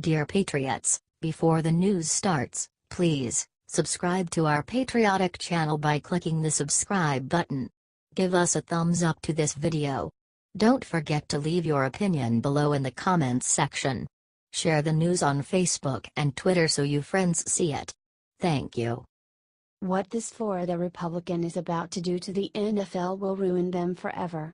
Dear Patriots, before the news starts, please subscribe to our patriotic channel by clicking the subscribe button. Give us a thumbs up to this video. Don't forget to leave your opinion below in the comments section. Share the news on Facebook and Twitter so your friends see it. Thank you. What this Florida Republican is about to do to the NFL will ruin them forever.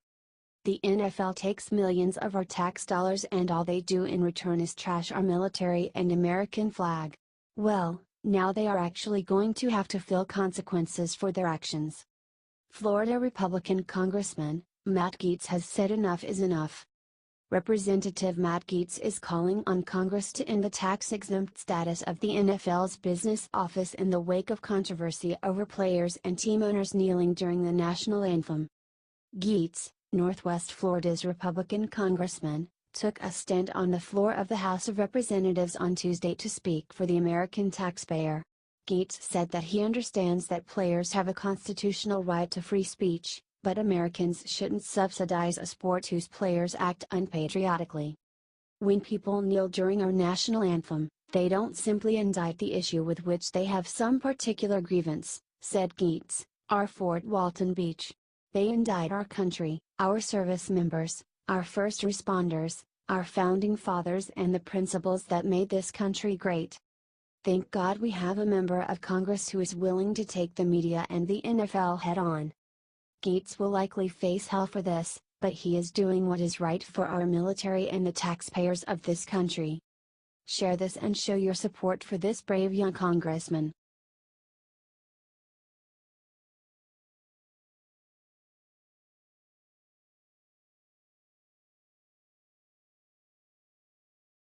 The NFL takes millions of our tax dollars and all they do in return is trash our military and American flag. Well, now they are actually going to have to feel consequences for their actions. Florida Republican Congressman, Matt Gaetz has said enough is enough. Representative Matt Gaetz is calling on Congress to end the tax-exempt status of the NFL's business office in the wake of controversy over players and team owners kneeling during the national anthem. Gaetz, Northwest Florida's Republican congressman, took a stand on the floor of the House of Representatives on Tuesday to speak for the American taxpayer. Gaetz said that he understands that players have a constitutional right to free speech, but Americans shouldn't subsidize a sport whose players act unpatriotically. When people kneel during our national anthem, they don't simply indict the issue with which they have some particular grievance, said Gaetz, our Fort Walton Beach. They indict our country, our service members, our first responders, our founding fathers and the principles that made this country great. Thank God we have a member of Congress who is willing to take the media and the NFL head on. Gaetz will likely face hell for this, but he is doing what is right for our military and the taxpayers of this country. Share this and show your support for this brave young congressman.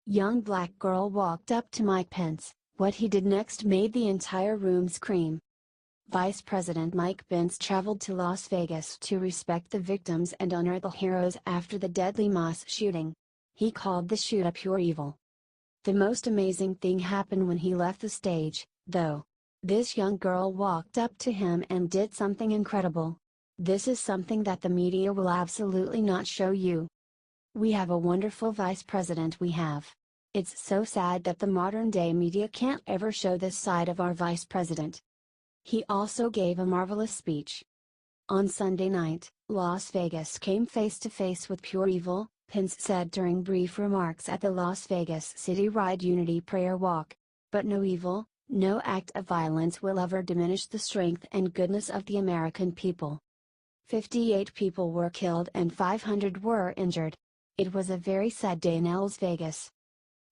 Young black girl walked up to Mike Pence. What he did next made the entire room scream. Vice President Mike Pence traveled to Las Vegas to respect the victims and honor the heroes after the deadly mass shooting. He called the shooter pure evil. The most amazing thing happened when he left the stage, though. This young girl walked up to him and did something incredible. This is something that the media will absolutely not show you. We have a wonderful vice president we have. It's so sad that the modern day media can't ever show this side of our vice president. He also gave a marvelous speech. On Sunday night, Las Vegas came face to face with pure evil, Pence said during brief remarks at the Las Vegas City-wide Unity Prayer Walk. But no evil, no act of violence will ever diminish the strength and goodness of the American people. 58 people were killed and 500 were injured. It was a very sad day in Las Vegas.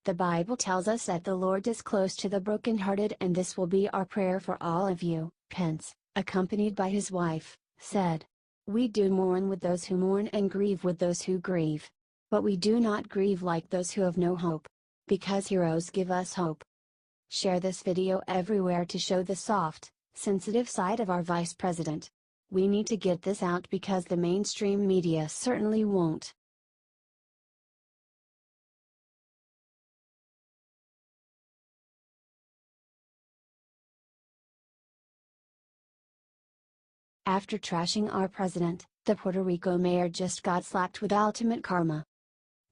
The Bible tells us that the Lord is close to the brokenhearted, and this will be our prayer for all of you, Pence, accompanied by his wife, said. We do mourn with those who mourn and grieve with those who grieve. But we do not grieve like those who have no hope. Because heroes give us hope. Share this video everywhere to show the soft, sensitive side of our vice president. We need to get this out because the mainstream media certainly won't. After trashing our president, the Puerto Rico mayor just got slapped with ultimate karma.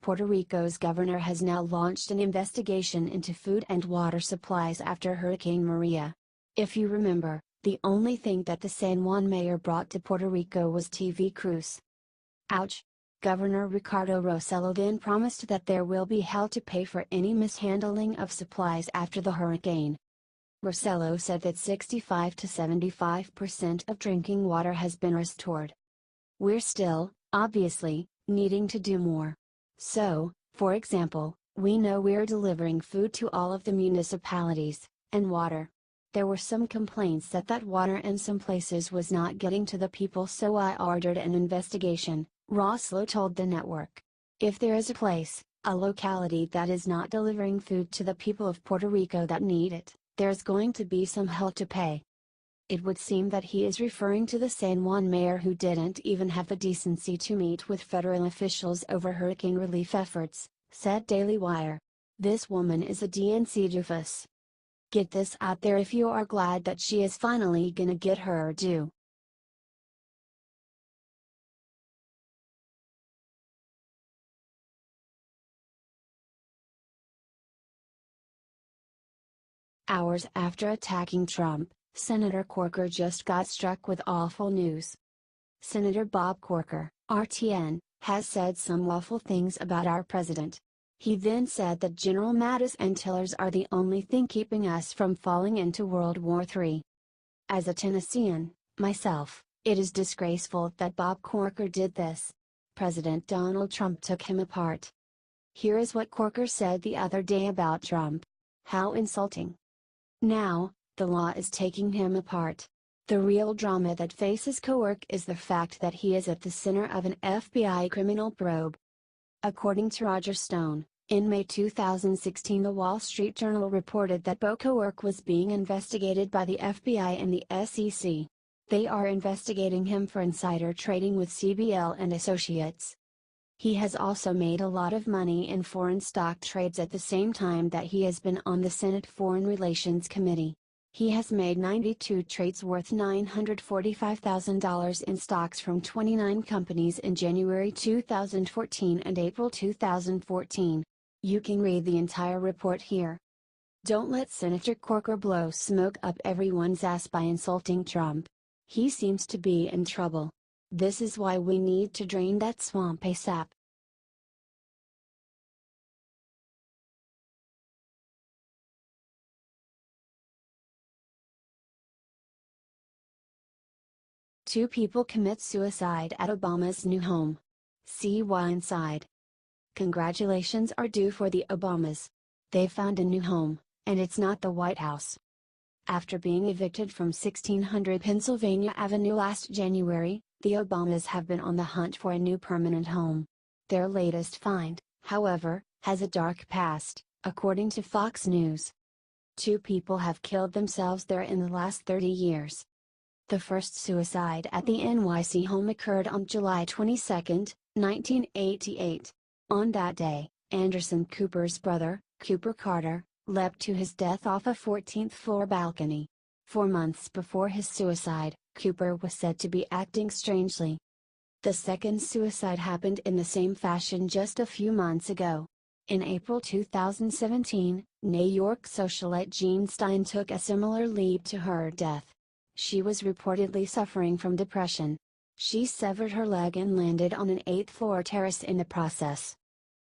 Puerto Rico's governor has now launched an investigation into food and water supplies after Hurricane Maria. If you remember, the only thing that the San Juan mayor brought to Puerto Rico was TV crews. Ouch! Governor Ricardo Rossello then promised that there will be hell to pay for any mishandling of supplies after the hurricane. Rossello said that 65 to 75% of drinking water has been restored. We're still, obviously, needing to do more. So, for example, we know we're delivering food to all of the municipalities, and water. There were some complaints that water in some places was not getting to the people, so I ordered an investigation, Rossello told the network. If there is a place, a locality that is not delivering food to the people of Puerto Rico that need it, there's going to be some hell to pay. It would seem that he is referring to the San Juan mayor who didn't even have the decency to meet with federal officials over hurricane relief efforts, said Daily Wire. This woman is a DNC doofus. Get this out there if you are glad that she is finally gonna get her due. Hours after attacking Trump, Senator Corker just got struck with awful news. Senator Bob Corker, RTN, has said some awful things about our president. He then said that General Mattis and Tillers are the only thing keeping us from falling into World War III. As a Tennessean, myself, it is disgraceful that Bob Corker did this. President Donald Trump took him apart. Here is what Corker said the other day about Trump. How insulting. Now, the law is taking him apart. The real drama that faces Corker is the fact that he is at the center of an FBI criminal probe. According to Roger Stone, in May 2016 the Wall Street Journal reported that Bo Corker was being investigated by the FBI and the SEC. They are investigating him for insider trading with CBL and Associates. He has also made a lot of money in foreign stock trades at the same time that he has been on the Senate Foreign Relations Committee. He has made 92 trades worth $945,000 in stocks from 29 companies in January 2014 and April 2014. You can read the entire report here. Don't let Senator Corker blow smoke up everyone's ass by insulting Trump. He seems to be in trouble. This is why we need to drain that swamp ASAP. Two people commit suicide at Obama's new home. See why inside. Congratulations are due for the Obamas. They found a new home, and it's not the White House. After being evicted from 1600 Pennsylvania Avenue last January, the Obamas have been on the hunt for a new permanent home. Their latest find, however, has a dark past, according to Fox News. Two people have killed themselves there in the last 30 years. The first suicide at the NYC home occurred on July 22, 1988. On that day, Anderson Cooper's brother, Cooper Carter, leapt to his death off a 14th-floor balcony. 4 months before his suicide, Cooper was said to be acting strangely. The second suicide happened in the same fashion just a few months ago. In April 2017, New York socialite Jean Stein took a similar leap to her death. She was reportedly suffering from depression. She severed her leg and landed on an 8th-floor terrace in the process.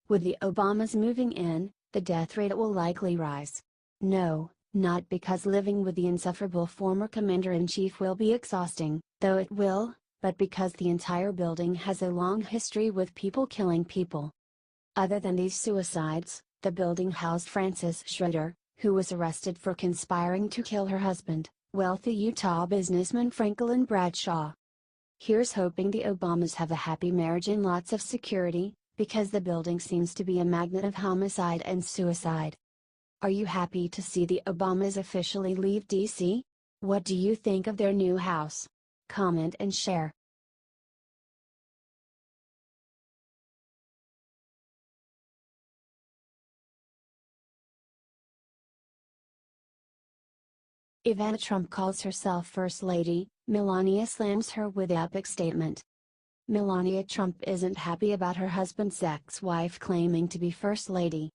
With the Obamas moving in, the death rate will likely rise. No, not because living with the insufferable former commander-in-chief will be exhausting, though it will, but because the entire building has a long history with people killing people. Other than these suicides, the building housed Frances Schroeder, who was arrested for conspiring to kill her husband, wealthy Utah businessman Franklin Bradshaw. Here's hoping the Obamas have a happy marriage and lots of security, because the building seems to be a magnet of homicide and suicide. Are you happy to see the Obamas officially leave D.C.? What do you think of their new house? Comment and share. Ivana Trump calls herself First Lady, Melania slams her with epic statement. Melania Trump isn't happy about her husband's ex-wife claiming to be First Lady.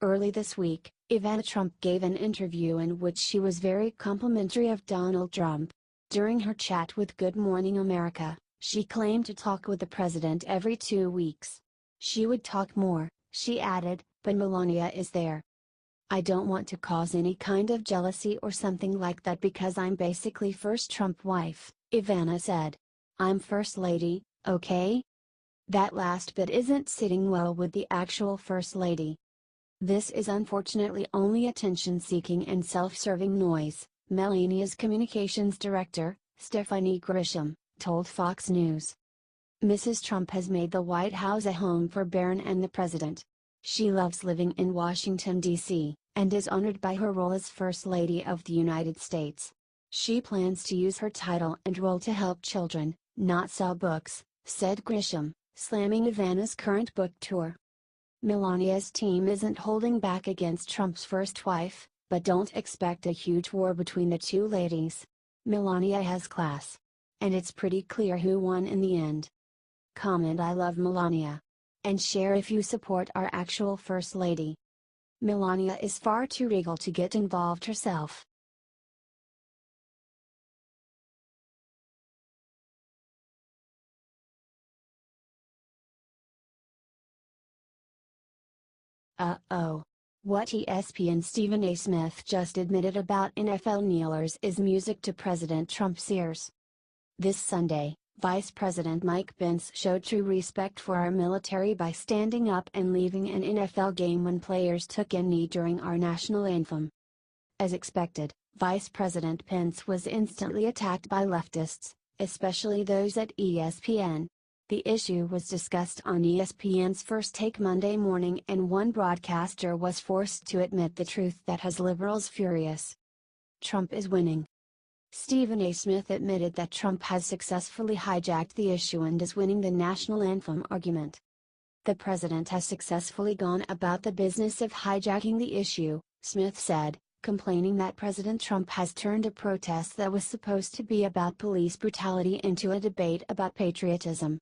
Early this week, Ivana Trump gave an interview in which she was very complimentary of Donald Trump. During her chat with Good Morning America, she claimed to talk with the president every 2 weeks. She would talk more, she added, but Melania is there. I don't want to cause any kind of jealousy or something like that because I'm basically first Trump wife, Ivana said. I'm First Lady, okay? That last bit isn't sitting well with the actual First Lady. This is unfortunately only attention-seeking and self-serving noise, Melania's communications director, Stephanie Grisham, told Fox News. Mrs. Trump has made the White House a home for Barron and the president. She loves living in Washington, D.C., and is honored by her role as First Lady of the United States. She plans to use her title and role to help children, not sell books, said Grisham, slamming Ivana's current book tour. Melania's team isn't holding back against Trump's first wife, but don't expect a huge war between the two ladies. Melania has class. And it's pretty clear who won in the end. Comment I love Melania. And share if you support our actual First Lady. Melania is far too regal to get involved herself. Uh-oh. What ESPN Stephen A. Smith just admitted about NFL kneelers is music to President Trump's ears. This Sunday, Vice President Mike Pence showed true respect for our military by standing up and leaving an NFL game when players took a knee during our national anthem. As expected, Vice President Pence was instantly attacked by leftists, especially those at ESPN. The issue was discussed on ESPN's First Take Monday morning, and one broadcaster was forced to admit the truth that has liberals furious. Trump is winning. Stephen A. Smith admitted that Trump has successfully hijacked the issue and is winning the national anthem argument. The president has successfully gone about the business of hijacking the issue, Smith said, complaining that President Trump has turned a protest that was supposed to be about police brutality into a debate about patriotism.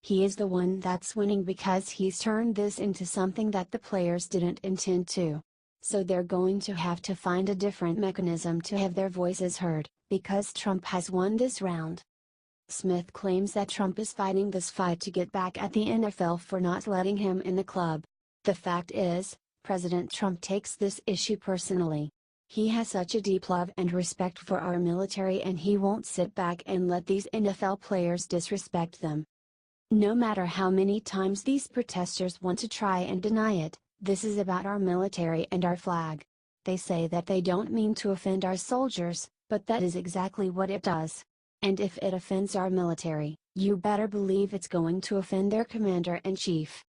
He is the one that's winning because he's turned this into something that the players didn't intend to. So they're going to have to find a different mechanism to have their voices heard, because Trump has won this round. Smith claims that Trump is fighting this fight to get back at the NFL for not letting him in the club. The fact is, President Trump takes this issue personally. He has such a deep love and respect for our military, and he won't sit back and let these NFL players disrespect them. No matter how many times these protesters want to try and deny it, this is about our military and our flag. They say that they don't mean to offend our soldiers, but that is exactly what it does. And if it offends our military, you better believe it's going to offend their commander-in-chief.